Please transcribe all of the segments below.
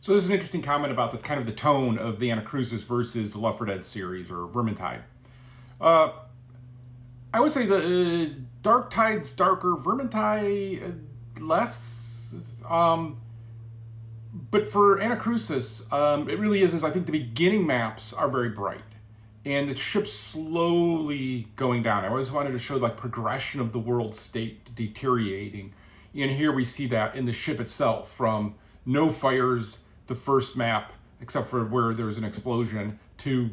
So this is an interesting comment about the kind of the tone of the Anacrusis versus the Left 4 Dead series or Vermintide. Uh, I would say the Dark Tide's darker, Vermintide less. But for Anacrusis, it really is. I think the beginning maps are very bright, and the ship's slowly going down. I always wanted to show like progression of the world state deteriorating, and here we see that in the ship itself, from no fires the first map, except for where there's an explosion, to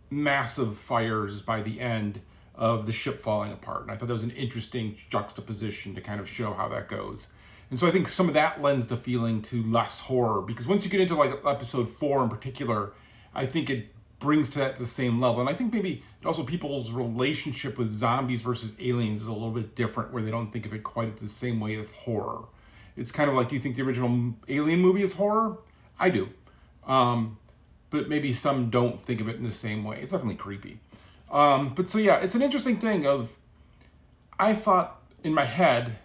massive fires by the end of the ship falling apart. And I thought that was an interesting juxtaposition to kind of show how that goes. And so I think some of that lends the feeling to less horror, because once you get into like episode 4 in particular, I think it brings to that the same level. And I think maybe also people's relationship with zombies versus aliens is a little bit different, where they don't think of it quite the same way of horror. It's kind of like, do you think the original Alien movie is horror? I do. But maybe some don't think of it in the same way. It's definitely creepy. But so yeah, it's an interesting thing of, I thought in my head,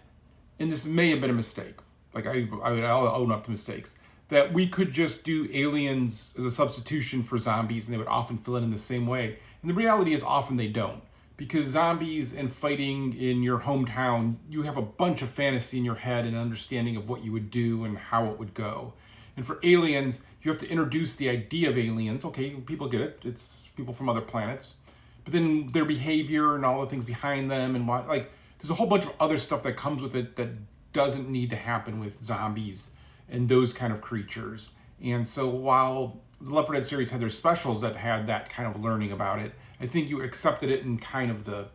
and this may have been a mistake, like I'll own up to mistakes, that we could just do aliens as a substitution for zombies and they would often fill it in the same way. And the reality is often they don't. Because zombies and fighting in your hometown, you have a bunch of fantasy in your head and understanding of what you would do and how it would go. And for aliens, you have to introduce the idea of aliens. Okay, people get it. It's people from other planets. But then their behavior and all the things behind them and why, like, there's a whole bunch of other stuff that comes with it that doesn't need to happen with zombies and those kind of creatures. And so while the Left 4 Dead series had their specials that had that kind of learning about it, I think you accepted it in kind of the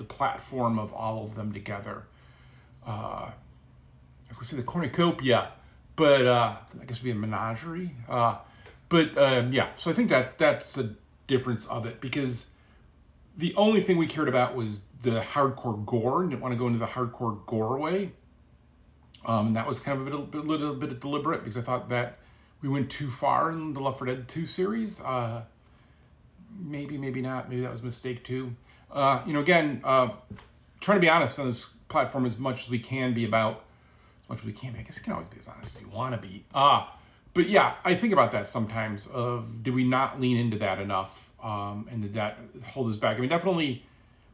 platform of all of them together. I was gonna say the cornucopia, but I guess it'd be a menagerie. Yeah, so I think that's the difference of it, because the only thing we cared about was the hardcore gore and didn't want to go into the hardcore gore way. And that was kind of a little bit deliberate, because I thought that we went too far in the Left 4 Dead 2 series. Maybe not. Maybe that was a mistake too. Again, trying to be honest on this platform as much as we can be about, as much as we can be. I guess you can always be as honest as you want to be. But yeah, I think about that sometimes of, did we not lean into that enough? And did that hold us back? I mean, definitely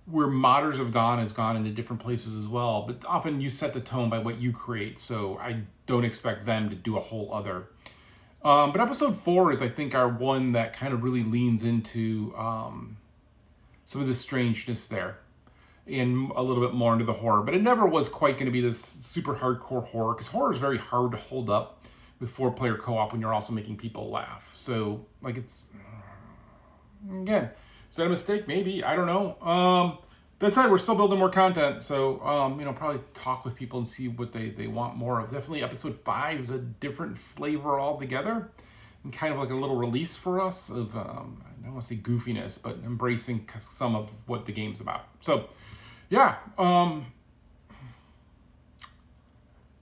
where modders have gone has gone into different places as well, but often you set the tone by what you create, so I don't expect them to do a whole other. But episode 4 is, I think, our one that kind of really leans into some of the strangeness there and a little bit more into the horror. But it never was quite going to be this super hardcore horror, because horror is very hard to hold up with 4-player co-op when you're also making people laugh. So, like, it's, again, is that a mistake? Maybe. I don't know. That said, we're still building more content, so probably talk with people and see what they want more of. Definitely episode 5 is a different flavor altogether, and kind of like a little release for us of, I don't want to say goofiness, but embracing some of what the game's about. So, yeah. I'm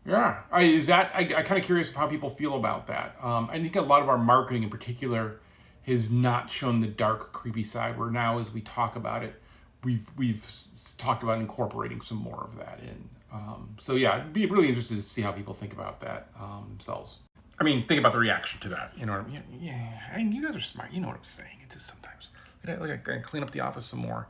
kind of curious of how people feel about that. I think a lot of our marketing in particular has not shown the dark, creepy side, where now as we talk about it, we've talked about incorporating some more of that in. So yeah, I'd be really interested to see how people think about that themselves. I mean, think about the reaction to that. You know what I mean? Yeah, I mean, you guys are smart. You know what I'm saying. It just sometimes, I clean up the office some more.